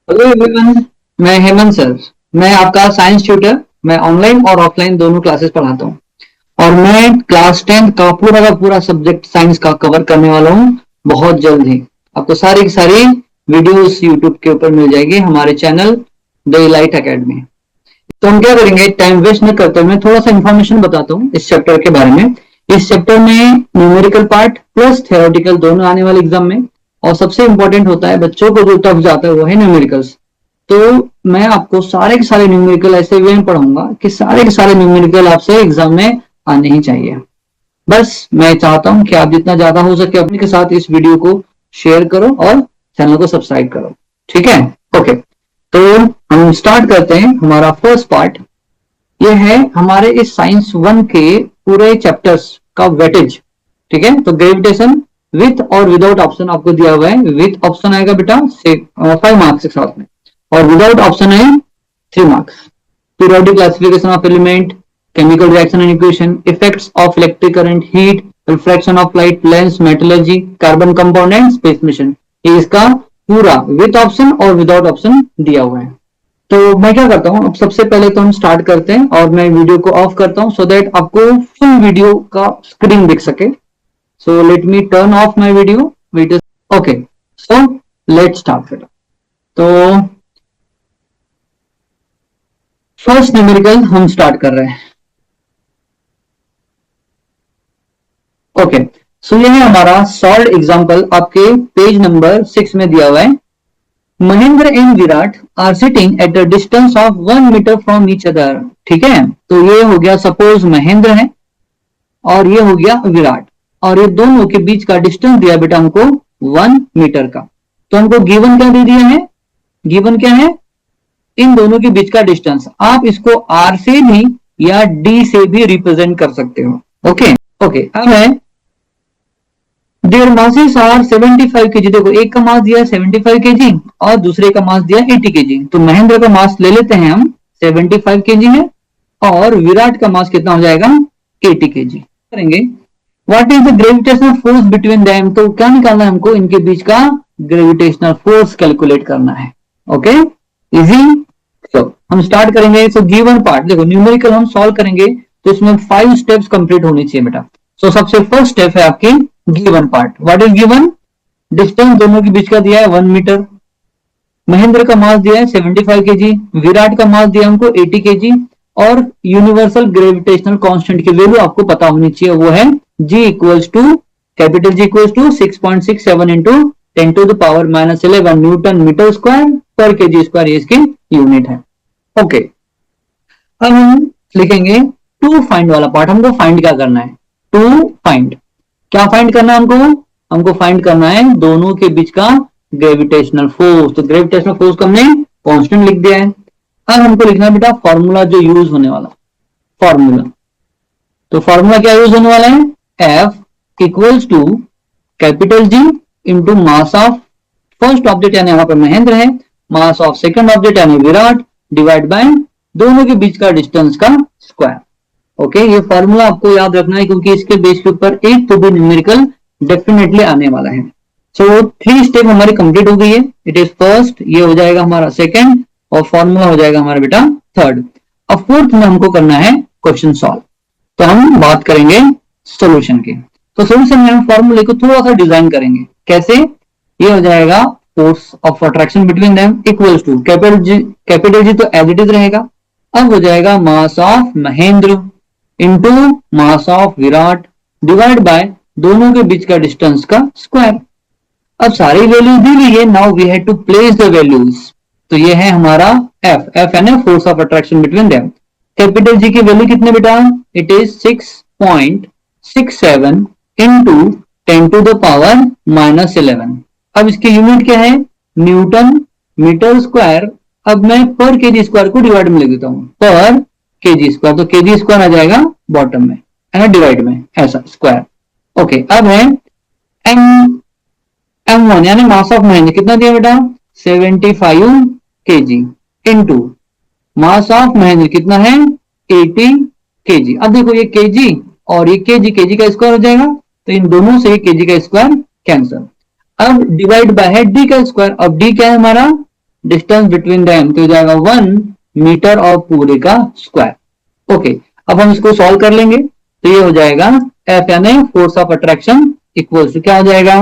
Hello everyone, मैं Hemant sir. मैं आपका साइंस ट्यूटर। मैं ऑनलाइन और ऑफलाइन दोनों क्लासेस पढ़ाता हूँ और मैं क्लास 10 का पूरा सब्जेक्ट साइंस का कवर करने वाला हूँ बहुत जल्द ही। आपको सारी की सारी वीडियोस यूट्यूब के ऊपर मिल जाएगी हमारे चैनल डे लाइट अकेडमी। तो हम क्या करेंगे, टाइम वेस्ट न करते हुए मैं थोड़ा सा इन्फॉर्मेशन बताता हूँ इस चैप्टर के बारे में। इस चैप्टर में न्यूमेरिकल पार्ट प्लस थ्योरेटिकल दोनों आने वाले एग्जाम में। और सबसे इंपॉर्टेंट होता है बच्चों को जो टफ जाता है वो है न्यूमेरिकल्स। तो मैं आपको सारे के सारे न्यूमेरिकल ऐसे वे में पढ़ाऊंगा कि सारे के सारे न्यूमेरिकल आपसे एग्जाम में आने ही चाहिए। बस मैं चाहता हूं कि आप जितना ज्यादा हो सके अपने के साथ इस वीडियो को शेयर करो और चैनल को सब्सक्राइब करो। ठीक है, ओके। तो हम स्टार्ट करते हैं हमारा फर्स्ट पार्ट। ये है हमारे इस साइंस 1 के पूरे चैप्टर्स का वेटेज। ठीक है, तो ग्रेविटेशन विथ और विदाउट ऑप्शन आपको दिया हुआ है। विथ ऑप्शन आएगा बेटा 5 मार्क्स के साथ में और विदाउट ऑप्शन है 3 marks. Periodic classification of element, chemical reaction and equation, effects of electric current, heat, refraction of light, lens, metallurgy, carbon compound and space mission। ये इसका पूरा विथ ऑप्शन और विदाउट ऑप्शन दिया हुआ है। तो मैं क्या करता हूँ, अब सबसे पहले तो हम स्टार्ट करते हैं और मैं वीडियो को ऑफ करता हूँ सो दैट आपको फुल वीडियो का स्क्रीन दिख सके। So let me turn off my video. Okay, so let start. तो फर्स्ट न्यूमेरिकल हम स्टार्ट कर रहे हैं। ओके, सो ये है हमारा सॉल्व एग्जांपल, आपके पेज नंबर 6 में दिया हुआ है। Mahendra and Virat are sitting at a distance of 1 metre from each other. ठीक है, तो ये हो गया, सपोज महेंद्र है और ये हो गया विराट, और ये दोनों के बीच का डिस्टेंस दिया बेटा हमको 1 मीटर का। तो हमको गिवन क्या दे दिया है, गिवन क्या है, इन दोनों के बीच का डिस्टेंस। आप इसको आर से भी या डी से भी रिप्रेजेंट कर सकते हो। ओके ओके, अब है देयर मासेस आर 75 केजी। देखो, एक का मास दिया है 75 केजी और दूसरे का मास दिया 80 केजी। तो महेंद्र का मास ले लेते हैं हम, 75 केजी है और विराट का मास कितना हो जाएगा, 80 केजी। करेंगे what is the gravitational force between them. तो क्या निकालना है हमको, इनके बीच का ग्रेविटेशनल फोर्स कैलकुलेट करना है। Okay, easy. तो हम स्टार्ट करेंगे। सो गिवन पार्ट, देखो न्यूमेरिकल हम सॉल्व करेंगे तो इसमें 5 स्टेप्स कंप्लीट होनी चाहिए बेटा। सो सबसे फर्स्ट स्टेप है आपकी given part. What is given, distance दोनों के बीच का दिया है 1 मीटर, महेंद्र का मास दिया है 75 केजी, विराट का मास दिया हमको 80 केजी, और यूनिवर्सल ग्रेविटेशनल कांस्टेंट की वैल्यू आपको पता होनी चाहिए, वो है G equals to, capital G equals to 6.67 into 10 to the power -11 newton metre square पर केजी स्क्वायर, ये इसकी यूनिट है। ओके, अब हम लिखेंगे टू फाइंड वाला पार्ट। हमको फाइंड क्या करना है, टू फाइंड, क्या फाइंड करना है हमको, हमको फाइंड करना है दोनों के बीच का ग्रेविटेशनल फोर्स। तो ग्रेविटेशनल फोर्स को हमने कांस्टेंट लिख दिया है। अब हमको लिखना है बेटा फॉर्मूला जो यूज होने वाला, फॉर्मूला। तो फॉर्मूला क्या यूज होने वाला है, F equals to capital G into mass of first object यानी यहाँ पे महेंद्र है, मास ऑफ सेकंड ऑब्जेक्ट यानी विराट, डिवाइड बाय दोनों के बीच का डिस्टेंस का स्क्वायर। ओके, ये फॉर्मूला आपको याद रखना है क्योंकि इसके बेस के ऊपर एक तो भी न्यूमेरिकल डेफिनेटली आने वाला है। सो 3 स्टेप हमारी कंप्लीट हो गई है। इट इज फर्स्ट, ये हो जाएगा हमारा सेकंड, और फॉर्मूला हो जाएगा हमारा बेटा थर्ड। अब फोर्थ में हमको करना है क्वेश्चन सॉल्व। तो हम बात करेंगे सोल्यूशन की। तो सोल्यूशन में हम फॉर्मूले को थोड़ा सा डिजाइन करेंगे। कैसे, ये हो जाएगा force of attraction between them equals to capital G तो एज इट इज रहेगा। अब हो जाएगा mass of Mahendra into mass of Virat divide by दोनों के बीच का डिस्टेंस का स्क्वायर। अब सारी वैल्यूज दी हुई है, now we have to place the values. तो ये है हमारा F, F है ना force of attraction between them. Capital G की वैल्यू कितने बेटा, it is 6.67 into 10 to the power -11। अब इसकी यूनिट क्या है, न्यूटन मीटर स्क्वायर। अब मैं पर केजी स्क्वायर को डिवाइड में लिख देता हूं, पर केजी स्क्वायर, तो केजी स्क्वायर आ जाएगा बॉटम में, है ना, डिवाइड में ऐसा स्क्वायर। ओके, अब है M1 यानी मास ऑफ महेंद्र कितना दिया बेटा 75 KG into mass of Mahendra कितना है 80 केजी। अब देखो ये केजी और ये केजी, केजी का स्क्वायर हो जाएगा, तो इन दोनों से केजी का स्क्वायर कैंसिल। अब डिवाइड बाय है डी का स्क्वायर। अब डी क्या है हमारा डिस्टेंस बिटवीन देम, तो हो जाएगा 1 मीटर और पूरे का स्क्वायर। ओके, अब हम इसको सॉल्व कर लेंगे, तो ये हो जाएगा एफ यानी force of attraction equal to क्या हो जाएगा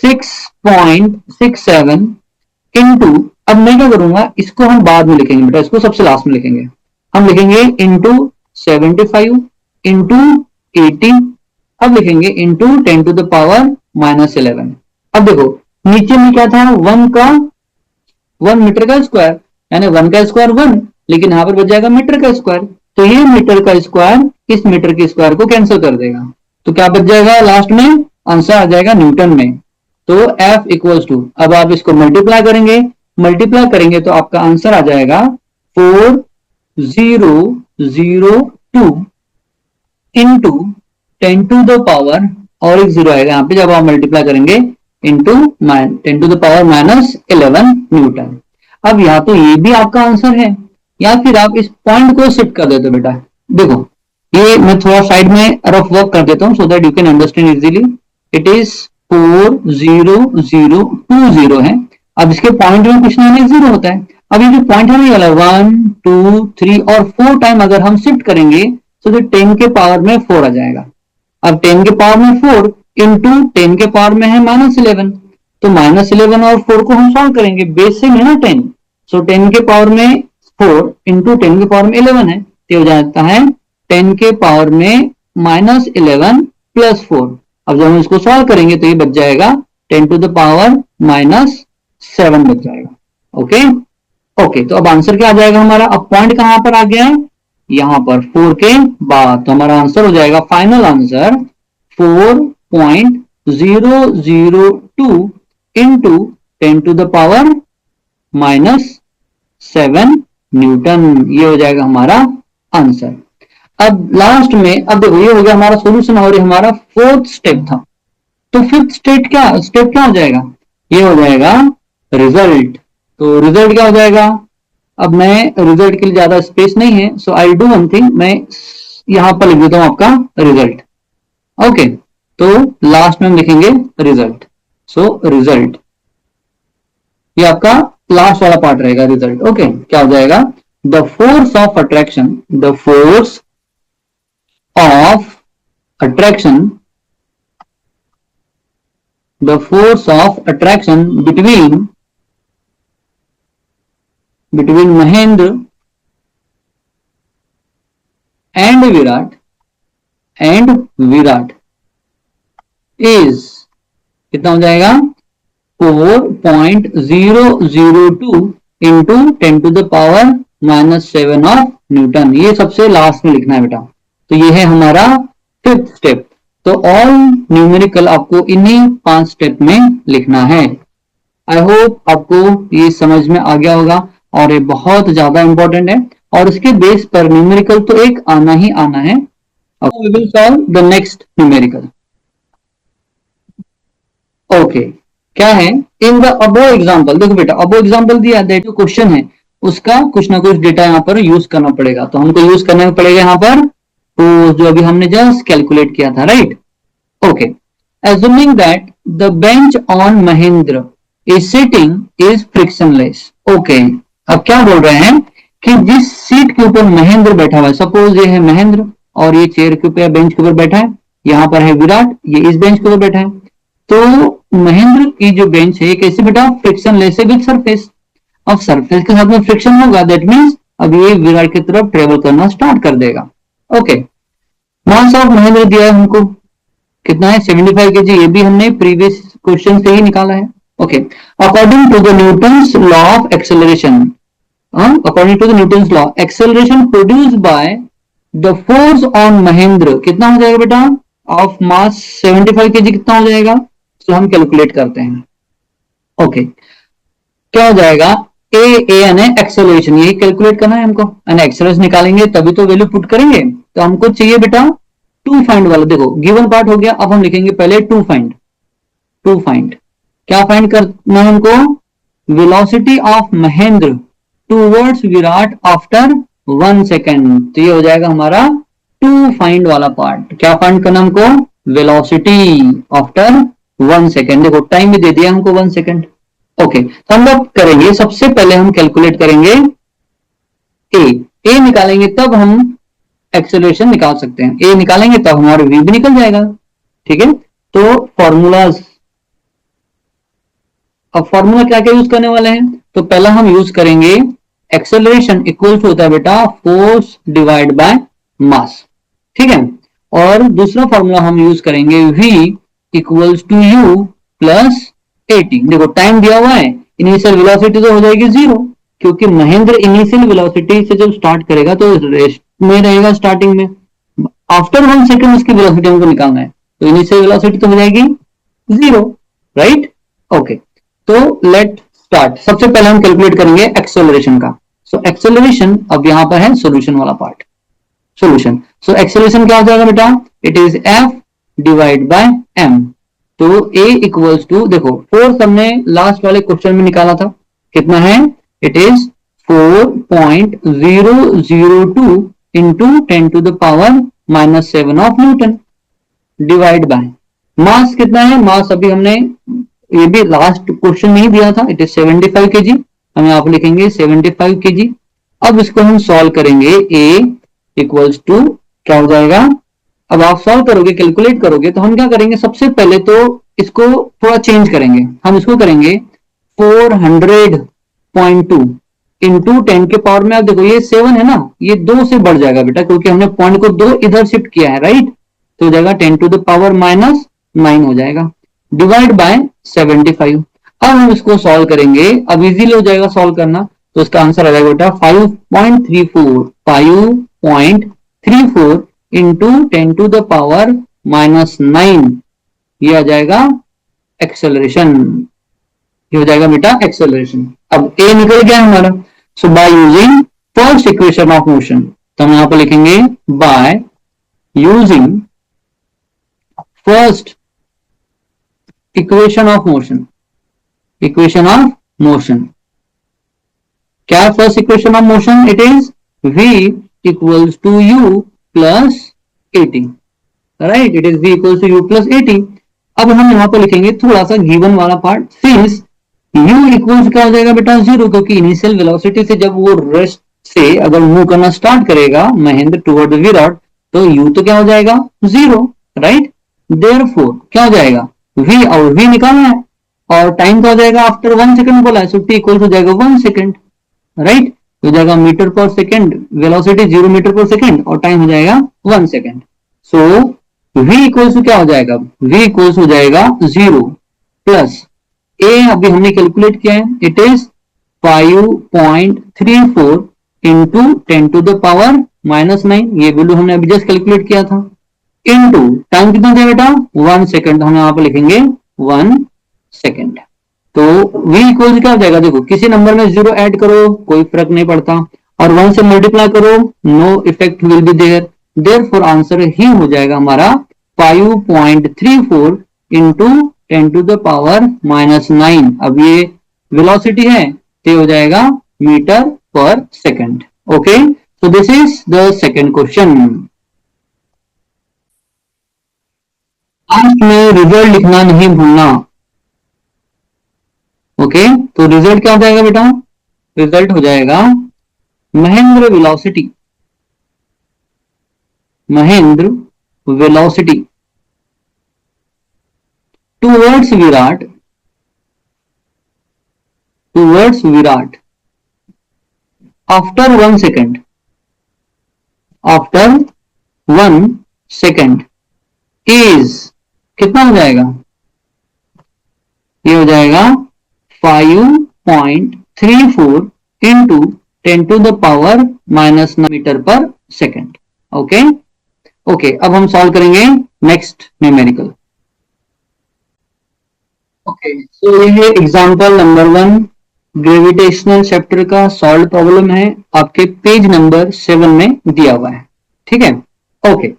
6.67 इंटू, अब मैं क्या करूंगा, इसको हम बाद में लिखेंगे बेटा, इसको सबसे लास्ट में लिखेंगे, हम लिखेंगे इंटू 75 इंटू 80, अब लिखेंगे इंटू 10 टू द पावर -11। अब देखो नीचे में क्या था, 1 मीटर का स्क्वायर, यानी 1 का स्क्वायर 1, लेकिन यहां पर बच जाएगा मीटर का स्क्वायर, तो ये मीटर का स्क्वायर इस मीटर के स्क्वायर को कैंसिल कर देगा, तो क्या बच जाएगा लास्ट में, आंसर आ जाएगा न्यूटन में। तो F इक्वल्स टू, अब आप इसको मल्टीप्लाई करेंगे तो आपका आंसर आ जाएगा 4002 इंटू 10 टू द पावर, और एक जीरो आएगा यहाँ पे जब आप मल्टीप्लाई करेंगे, into 10 to the power -11 newton. अब यहाँ तो ये भी आपका आंसर है, या फिर आप इस पॉइंट को शिफ्ट कर देते हो बेटा। देखो ये मैं थोड़ा साइड में रफ वर्क कर देता हूं so that you can understand easily. It is 40020 है। अब इसके पॉइंट में कुछ नहीं, जीरो होता है। अब ये जो पॉइंट है वाला 1 2 3 और 4 टाइम अगर हम शिफ्ट करेंगे तो 10 के पावर में 4 आ जाएगा। अब 10 के पावर में 4 इंटू 10 के पावर में है -11, तो -11 और 4 को हम सॉल्व करेंगे, बेस से है ना 10, सो 10 के पावर में 4 इंटू 10 के पावर में 11 है, तो हो जाता है 10 के पावर में -11 प्लस 4। अब जब हम इसको सॉल्व करेंगे तो ये बच जाएगा 10 टू द पावर -7 बच जाएगा। ओके ओके, तो अब आंसर क्या आ जाएगा हमारा, अब पॉइंट कहां पर आ गया है, यहां पर 4 के बाद, तो हमारा आंसर हो जाएगा final answer 4.002 into 10 to the power -7 newton, ये हो जाएगा हमारा आंसर। अब लास्ट में, अब देखो ये हो गया हमारा सॉल्यूशन और ये हमारा फोर्थ स्टेप था। तो फिफ्थ स्टेप क्या हो जाएगा, ये हो जाएगा रिजल्ट। तो रिजल्ट क्या हो जाएगा, अब मैं रिजल्ट के लिए ज्यादा स्पेस नहीं है, सो आई डू वन थिंग, मैं यहां पर लिख देता हूं आपका रिजल्ट। ओके, तो लास्ट में हम लिखेंगे रिजल्ट। सो रिजल्ट ये आपका लास्ट वाला पार्ट रहेगा, रिजल्ट। ओके, क्या हो जाएगा, the force of attraction, the force of attraction, the force of attraction between Mahendra and Virat is कितना हो जाएगा 4.002 into 10 to the power -7 of newton. ये सबसे लास्ट में लिखना है बेटा। तो ये है हमारा फिफ्थ स्टेप। तो ऑल न्यूमेरिकल आपको इन्हीं 5 स्टेप में लिखना है। आई होप आपको ये समझ में आ गया होगा, और ये बहुत ज्यादा इंपॉर्टेंट है, और इसके बेस पर न्यूमेरिकल तो एक आना ही आना है। We will solve the next numerical. Okay, क्या है, इन द अबो एग्जाम्पल, देखो बेटा अबो एग्जाम्पल दिया है, जो क्वेश्चन है उसका कुछ ना कुछ डेटा यहाँ पर यूज करना पड़ेगा। तो हमको यूज करना पड़ेगा यहाँ पर तो जो अभी हमने जस्ट कैलकुलेट किया था, right. Okay, assuming that the bench on Mahindra is sitting is frictionless. Okay, अब क्या बोल रहे हैं कि जिस सीट के ऊपर महेंद्र बैठा हुआ है, सपोज ये है महेंद्र और ये चेयर के ऊपर बेंच के ऊपर बैठा है, यहाँ पर है विराट, ये इस बेंच के ऊपर बैठा है। तो महेंद्र की जो बेंच है ये कैसे बैठा, फ्रिक्शनलेस है विद सरफेस। अब सरफेस के साथ में फ्रिक्शन होगा, दैट मीन्स अब ये विराट की तरफ ट्रेवल करना स्टार्ट कर देगा। ओके, मास ऑफ महेंद्र दिया है हमको, कितना है 75 kg, ये भी हमने प्रीवियस क्वेश्चन से ही निकाला है। Okay, according to the Newton's law of acceleration, according to the Newton's law acceleration produced by the force on Mahendra कितना हो जाएगा बेटा, ऑफ मास 75 kg कितना हो जाएगा, तो हम कैलकुलेट करते हैं। ओके, क्या हो जाएगा, ए यानी एक्सेलरेशन, यही कैलकुलेट करना है हमको, यानी एक्सेलरेशन निकालेंगे तभी तो वैल्यू पुट करेंगे। तो हमको चाहिए बेटा टू फाइंड वाला। देखो गिवन पार्ट हो गया, अब हम लिखेंगे पहले टू फाइंड। क्या फाइंड करना है हमको, velocity of Mahendra towards Virat after 1 second. तो ये हो जाएगा हमारा टू फाइंड वाला पार्ट। क्या फाइंड करना हमको, वेलोसिटी आफ्टर 1 सेकेंड। देखो टाइम भी दे दिया हमको 1 सेकेंड, ओके, तो हम लोग करेंगे, सबसे पहले हम कैलकुलेट करेंगे ए। ए निकालेंगे तब हम एक्सेलरेशन निकाल सकते हैं, ए निकालेंगे तब हमारा वी भी निकल जाएगा। ठीक है, तो फॉर्मूलाज, अब फॉर्मूला क्या क्या यूज करने वाले हैं, तो पहला हम यूज करेंगे एक्सेलरेशन इक्वल्स होता है बेटा फोर्स डिवाइड बाय मास। ठीक है, और दूसरा फॉर्मूला हम यूज करेंगे v equals to U plus 80। देखो टाइम दिया हुआ है, इनिशियल वेलोसिटी तो हो जाएगी जीरो, क्योंकि महेंद्र इनिशियल वेलोसिटी से जब स्टार्ट करेगा तो रेस्ट में रहेगा स्टार्टिंग में, आफ्टर 1 सेकंड उसकी वेलोसिटी हमको निकालना है, तो इनिशियल वेलोसिटी तो हो जाएगी जीरो, राइट। ओके, तो लेट स्टार्ट। सबसे पहले हम कैलकुलेट करेंगे एक्सेलरेशन का। सो एक्सेलरेशन अब यहां पर है सॉल्यूशन वाला पार्ट, सॉल्यूशन। सो एक्सेलरेशन क्या हो जाएगा बेटा, it is F divide by M. तो ए इक्वल्स टू, देखो फोर्स हमने लास्ट वाले क्वेश्चन में निकाला था, कितना है, it is 4.002 into 10 to the power -7 of newton divide by mass. कितना है मास, अभी हमने ये भी लास्ट क्वेश्चन में ही दिया था, इट इज 75 केजी, हम यहाँ पर लिखेंगे 75 केजी। अब इसको हम सॉल्व करेंगे, ए इक्वल्स टू क्या हो जाएगा, अब आप सॉल्व करोगे कैलकुलेट करोगे तो हम क्या करेंगे, सबसे पहले तो इसको थोड़ा चेंज करेंगे, हम इसको करेंगे 400.2 इंटू 10 के पावर में। अब देखो ये 7 है ना, ये 2 से बढ़ जाएगा बेटा, क्योंकि हमने पॉइंट को 2 इधर शिफ्ट किया है, राइट। तो हो जाएगा 10 टू द पावर -9 हो जाएगा, डिवाइड बाय 75। अब हम इसको सॉल्व करेंगे, अब इजीली हो जाएगा सॉल्व करना, तो इसका आंसर आ जाएगा बेटा 5.34 इंटू 10 टू द पावर -9, ये आ जाएगा एक्सेलरेशन, ये हो जाएगा बेटा एक्सेलरेशन। अब ए निकल गया हमारा। So by using first equation of motion, तो हम यहां पर लिखेंगे by using first equation of motion, equation of motion क्या है first equation of motion, it is v equals to u plus 80, right, it is v equals to u plus 80। अब हम यहां पर लिखेंगे थोड़ा सा गिवन वाला पार्ट, सिंस u इक्वल्स क्या हो जाएगा बेटा जीरो, क्योंकि इनिशियल वेलोसिटी से जब वो रेस्ट से अगर मूव करना स्टार्ट करेगा महेंद्र टुवर्ड विराट, तो u तो क्या हो जाएगा जीरो, राइट। देयरफॉर क्या हो जाएगा v, और v निकालना है, और टाइम का हो जाएगा आफ्टर 1 सेकंड बोला है, सो t इक्वल हो जाएगा 1 सेकंड, राइट। हो जाएगा मीटर पर सेकंड, वेलोसिटी 0 मीटर पर सेकंड, और टाइम हो जाएगा 1 second. So v equals to क्या हो जाएगा, v इक्वल्स हो जाएगा 0 प्लस a अभी हमने कैलकुलेट किया है, it is 5.34 into 10 to the power -9, ये वैल्यू हमने अभी जस्ट कैलकुलेट किया था, इंटू टाइम कितना दिया बेटा 1 सेकंड, हम यहां पर लिखेंगे 1 सेकंड। तो v इक्वल क्या हो जाएगा, देखो किसी नंबर में 0 ऐड करो कोई फर्क नहीं पड़ता, और 1 से मल्टीप्लाई करो no effect will be there, therefore answer ही हो जाएगा हमारा 5.34 इंटू 10 टू द पावर -9। अब ये वेलोसिटी है तो हो जाएगा मीटर पर second. Okay, so this is the second question. Last में रिजल्ट लिखना नहीं भूलना। ओके, तो रिजल्ट क्या हो जाएगा बेटा, रिजल्ट हो जाएगा Mahendra velocity, Mahendra velocity towards Virat, towards Virat after 1 second, after 1 second is कितना हो जाएगा, ये हो जाएगा 5.34 into 10 to the power -9 metre पर सेकंड। ओके ओके, अब हम सॉल्व करेंगे नेक्स्ट न्यूमेरिकल। ओके, सो ये है एग्जांपल नंबर 1, ग्रेविटेशनल चैप्टर का सॉल्व प्रॉब्लम है, आपके पेज नंबर 7 में दिया हुआ है। ठीक है, ओके,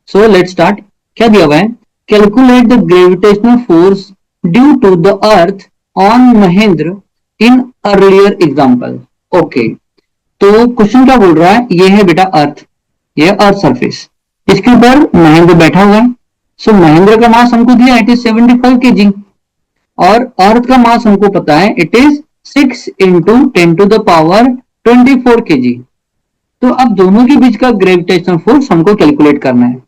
सो लेट स्टार्ट। क्या दिया हुआ है, calculate the gravitational force due to the earth on Mahendra in earlier example. Okay, तो क्वेश्चन क्या बोल रहा है, ये है बेटा अर्थ, ये अर्थ सरफेस, इसके ऊपर महेंद्र बैठा हुआ है। सो महेंद्र का मास हमको दिया इट इज 75 केजी, और अर्थ का मास हमको पता है इट इज 6 इंटू 10⁻24 kg। तो अब दोनों के बीच का ग्रेविटेशनल फोर्स हमको कैलकुलेट करना है।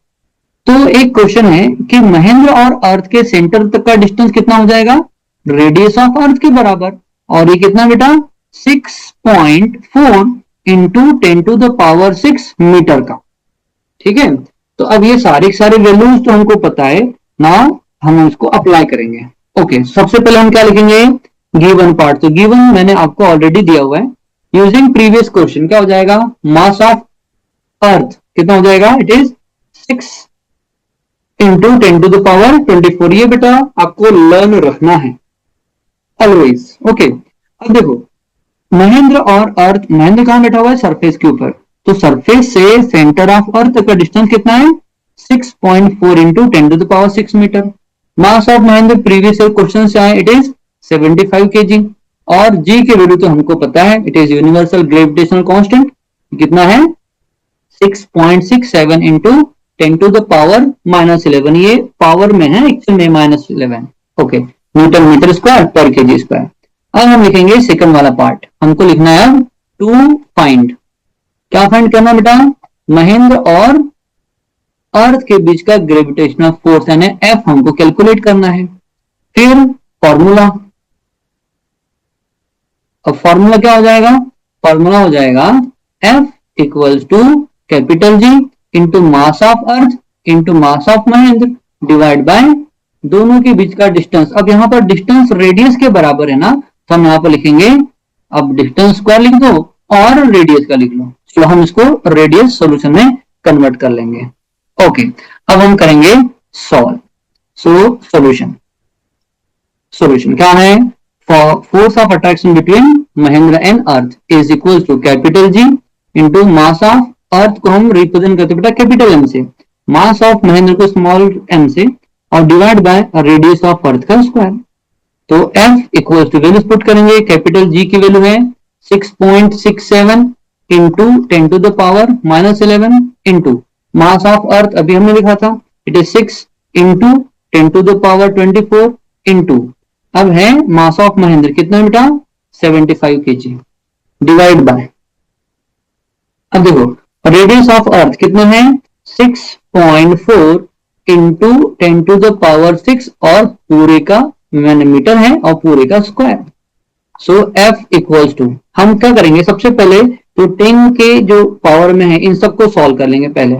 तो एक क्वेश्चन है कि महेंद्र और अर्थ के सेंटर तक का डिस्टेंस कितना हो जाएगा, रेडियस ऑफ अर्थ के बराबर। और ये कितना बेटा, 6.4 इंटू 10⁻6 मीटर का। ठीक है, तो अब ये सारे वैल्यूज तो हमको पता है, नाउ हम उसको अप्लाई करेंगे। ओके, सबसे पहले हम क्या लिखेंगे, गिवन पार्ट। तो गिवन मैंने आपको ऑलरेडी दिया हुआ है। यूजिंग प्रीवियस क्वेश्चन क्या हो जाएगा, मास ऑफ अर्थ कितना हो जाएगा, इट इज 6 इंटू 10⁻24। ये बेटा आपको लर्न रखना है ऑलवेज। ओके, अब देखो महेंद्र और अर्थ, महेंद्र कहां बैठा हुआ है, सरफेस के ऊपर। तो सरफेस से सेंटर ऑफ अर्थ का डिस्टेंस कितना है, 6.4 into 10⁻6 metre. Mass of Mahendra previous question से आए, इट इज 75 kg। और जी की वैल्यू तो हमको पता है, it is universal gravitational constant, कितना है 6.67 इंटू 10⁻11। ये पावर में है, एक्चुअल में -11। ओके, न्यूटन मीटर स्क्वायर पर केजी स्क्वायर। अब हम लिखेंगे सेकंड वाला पार्ट। हमको लिखना है अब टू फाइंड, क्या फाइंड करना बेटा, महेंद्र और अर्थ के बीच का ग्रेविटेशनल फोर्स यानी एफ हमको कैलकुलेट करना है। फिर फॉर्मूला, अब फॉर्मूला क्या हो जाएगा, फॉर्मूला हो जाएगा F equals to capital G into mass of earth into mass of Mahendra divide by दोनों के बीच का डिस्टेंस। अब यहां पर डिस्टेंस रेडियस के बराबर है ना, तो हम यहां पर लिखेंगे, अब डिस्टेंस स्क्वायर लिख दो और रेडियस का लिख लो। चलो हम इसको रेडियस सॉल्यूशन में कन्वर्ट कर लेंगे। ओके, अब हम करेंगे सॉल्व। सो सॉल्यूशन क्या है, force of attraction between Mahendra and earth is equal to capital G into mass of earth को हम रिप्रेजेंट करते बेटा कैपिटल एम से, मास ऑफ महेंद्र को स्मॉल एम से, और divide by radius of earth का स्क्वायर। तो F equal to values put करेंगे, कैपिटल जी की वैल्यू है 6.67 इंटू 10⁻11 इंटू मास ऑफ अर्थ अभी हमने लिखा था, इट इज 6 इंटू 10⁻24 इंटू अब है मास ऑफ महेंद्र कितना बेटा 75 kg डिवाइड बाय, अब देखो रेडियस ऑफ अर्थ कितना है 6.4 इंटू 10⁻6 और पूरे का मीटर है और पूरे का square. So F equals to, हम क्या करेंगे सबसे पहले तो 10 के जो पावर में है इन सबको सॉल्व कर लेंगे पहले।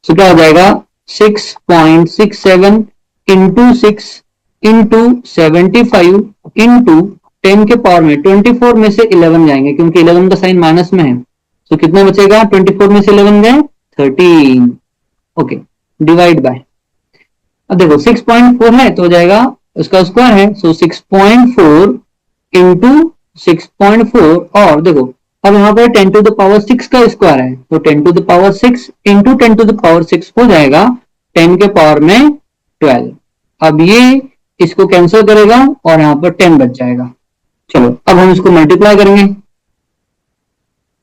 सो क्या हो जाएगा 6.67 इंटू 6 इंटू 75 इंटू 10 के पावर में 24 में से 11 जाएंगे क्योंकि 11 का साइन माइनस में है। तो कितना बचेगा 24 में से 11 गए 13। ओके, डिवाइड बाय, अब देखो 6.4 है तो हो जाएगा उसका स्क्वायर है, सो 6.4 इंटू 6.4 और देखो अब यहाँ पर 10⁻6 का स्क्वायर है तो 10⁻6 इंटू 10⁻6 हो जाएगा 10 के पावर में 12। अब ये इसको कैंसिल करेगा और यहाँ पर 10 बच जाएगा। चलो अब हम इसको मल्टीप्लाई करेंगे।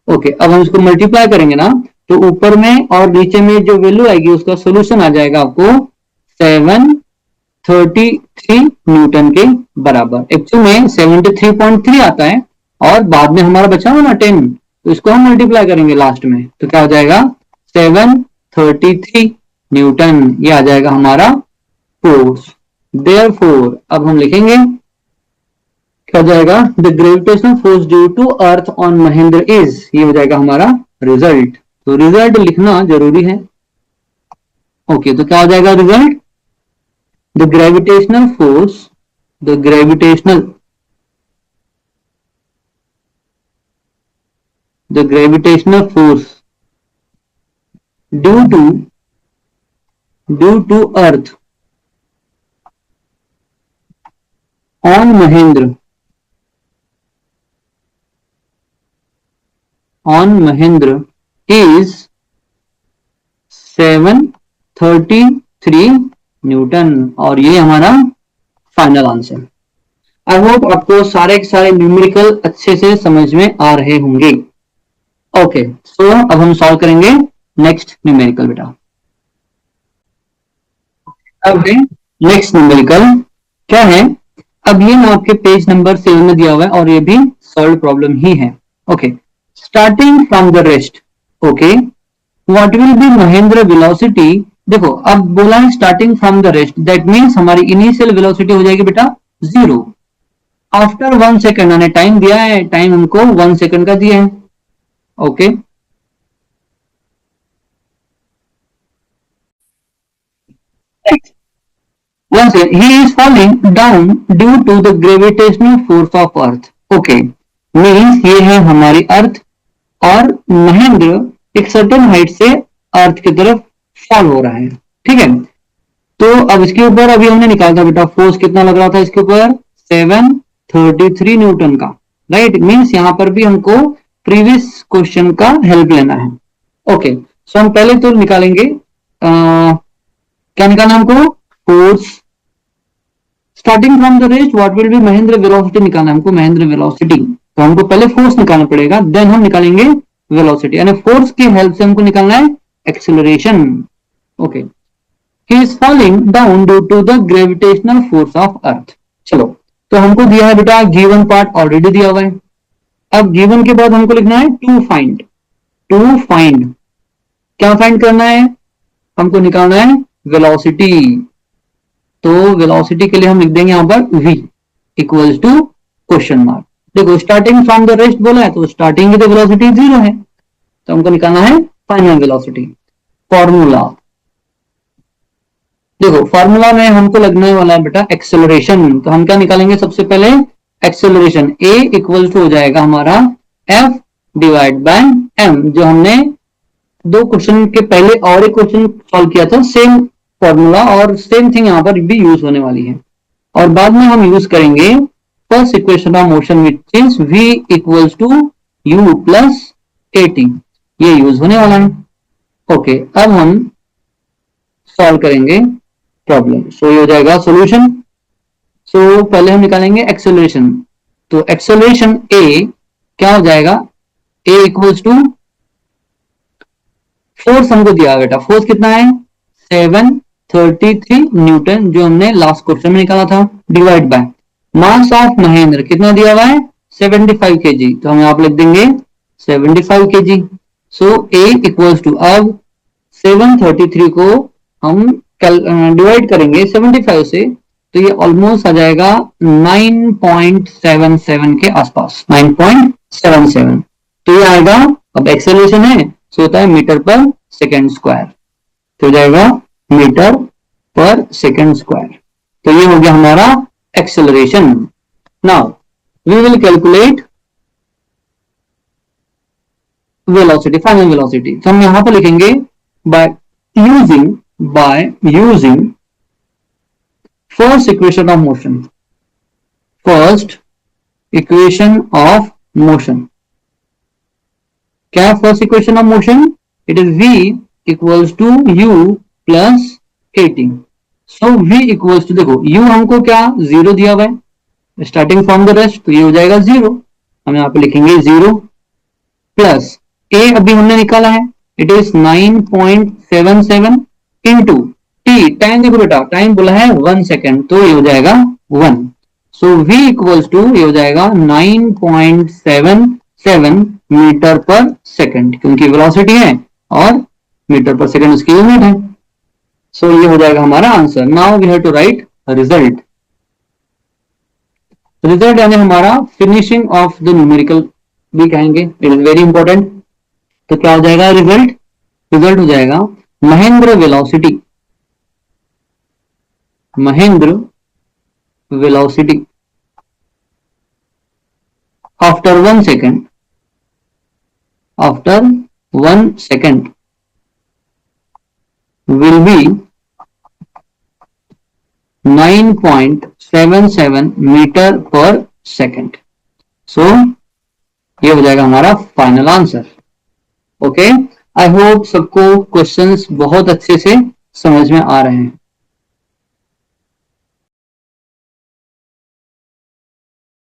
ओके, अब हम इसको मल्टीप्लाई करेंगे ना तो ऊपर में और नीचे में जो वैल्यू आएगी उसका सोल्यूशन आ जाएगा आपको 733 न्यूटन के बराबर। एक्चुअली में 73.3 आता है और बाद में हमारा बचा हुआ ना 10, तो इसको हम मल्टीप्लाई करेंगे लास्ट में तो क्या हो जाएगा 733 न्यूटन, ये आ जाएगा हमारा फोर्स। देयरफॉर अब हम लिखेंगे क्या हो जाएगा the gravitational force due to earth on Mahendra is, ये हो जाएगा हमारा रिजल्ट। तो रिजल्ट लिखना जरूरी है। ओके, तो क्या हो जाएगा result, the gravitational force, the gravitational force due to earth on Mahendra is 733 newton और ये हमारा फाइनल आंसर। आई होप आपको सारे के सारे न्यूमेरिकल अच्छे से समझ में आ रहे होंगे। ओके, सो अब हम सॉल्व करेंगे नेक्स्ट न्यूमेरिकल बेटा। अब नेक्स्ट न्यूमेरिकल क्या है, अब ये ना आपके पेज नंबर 7 में दिया हुआ है और ये भी सॉल्व प्रॉब्लम ही है। Okay, starting from the rest. Okay, what will be Mahendra velocity. देखो अब बोला है starting from the rest, that means हमारी इनिशियल वेलोसिटी हो जाएगी बेटा 0 आफ्टर 1 सेकेंड। मैंने टाइम दिया है, टाइम हमको 1 सेकेंड का दिया है। Okay, once he is falling down due to the gravitational force of earth. Okay, means ये है हमारी अर्थ और महेंद्र एक सर्टेन हाइट से अर्थ की तरफ फॉल हो रहा है। ठीक है, तो अब इसके ऊपर अभी हमने निकाला था बेटा फोर्स कितना लग रहा था इसके ऊपर 733 न्यूटन का। राइट, मीन्स यहां पर भी हमको प्रीवियस क्वेश्चन का हेल्प लेना है। ओके, सो हम पहले तो निकालेंगे क्या निकालना हमको, force starting from the rest what will be Mahendra velocity निकालना है हमको, महेंद्र वेलोसिटी। तो हमको पहले फोर्स निकालना पड़ेगा, देन हम निकालेंगे वेलोसिटी, यानी फोर्स की हेल्प से हमको निकालना है acceleration. Okay, he is falling down due to the gravitational force of earth. चलो, तो हमको दिया है बेटा गिवन पार्ट ऑलरेडी दिया हुआ है। अब गिवन के बाद हमको लिखना है टू फाइंड। टू फाइंड क्या फाइंड करना है हमको, निकालना है वेलोसिटी। तो वेलोसिटी के लिए हम लिख देंगे यहां पर v equals to question mark. देखो स्टार्टिंग फ्रॉम द रेस्ट बोला है तो स्टार्टिंग की तो वेलोसिटी 0 है, तो हमको निकालना है फाइनल वेलोसिटी। फॉर्मूला देखो, फॉर्मूला में हमको लगने वाला है बेटा एक्सेलरेशन। तो हम क्या निकालेंगे सबसे पहले, एक्सेलरेशन a इक्वल टू हो जाएगा हमारा f डिवाइड बाय m। जो हमने दो क्वेश्चन के पहले और एक क्वेश्चन सॉल्व किया था, सेम फॉर्मूला और सेम थिंग यहां पर भी यूज होने वाली है। और बाद में हम यूज करेंगे first equation of motion which is v equals to u plus at, ये यूज होने वाला है। ओके, अब हम सॉल्व करेंगे प्रॉब्लम। सो ये हो जाएगा सॉल्यूशन। सो पहले हम निकालेंगे एक्सेलरेशन। तो एक्सेलरेशन a क्या हो जाएगा, a इक्वल्स टू फोर्स हमको दिया बेटा, फोर्स कितना है 733 न्यूटन जो हमने लास्ट क्वेश्चन में निकाला था, divide by mass of Mahendra कितना दिया हुआ है 75 केजी। तो हम यहां पर लिख देंगे 75 KG. So a equals to, अब 733 को हम डिवाइड करेंगे 75 से, तो ये ऑलमोस्ट आ जाएगा 9.77 के आसपास, 9.77। तो ये आएगा, अब एक्सेलरेशन है सो होता है मीटर पर सेकेंड स्क्वायर, तो हो जाएगा मीटर पर सेकेंड स्क्वायर। तो ये हो गया हमारा acceleration. Now we will calculate velocity, final velocity. तो हम यहां पर लिखेंगे by using first equation of motion. First equation of motion क्या है, first equation of motion it is v equals to u plus 18। So v equals to, देखो u हमको क्या 0 दिया हुआ है स्टार्टिंग फ्रॉम द रेस्ट, तो ये हो जाएगा 0। हम यहां पे लिखेंगे 0 प्लस a अभी हमने निकाला है it is 9.77 into t, time देखो बेटा टाइम बोला है 1 सेकेंड, तो ये हो जाएगा 1। सो v इक्वल्स टू ये हो जाएगा 9.77 मीटर पर सेकेंड, क्योंकि वेलोसिटी है और मीटर पर सेकेंड उसकी यूनिट है। सो ये हो जाएगा हमारा answer. Now we have to write result. Result यानी हमारा फिनिशिंग ऑफ द न्यूमेरिकल भी कहेंगे, इट इज वेरी इंपॉर्टेंट। तो क्या हो जाएगा रिजल्ट, रिजल्ट हो जाएगा Mahendra velocity, Mahendra velocity after 1 second, after 1 second will be 9.77 metre पर सेकेंड। सो ये हो जाएगा हमारा final answer. Okay, I hope सबको क्वेश्चंस बहुत अच्छे से समझ में आ रहे हैं।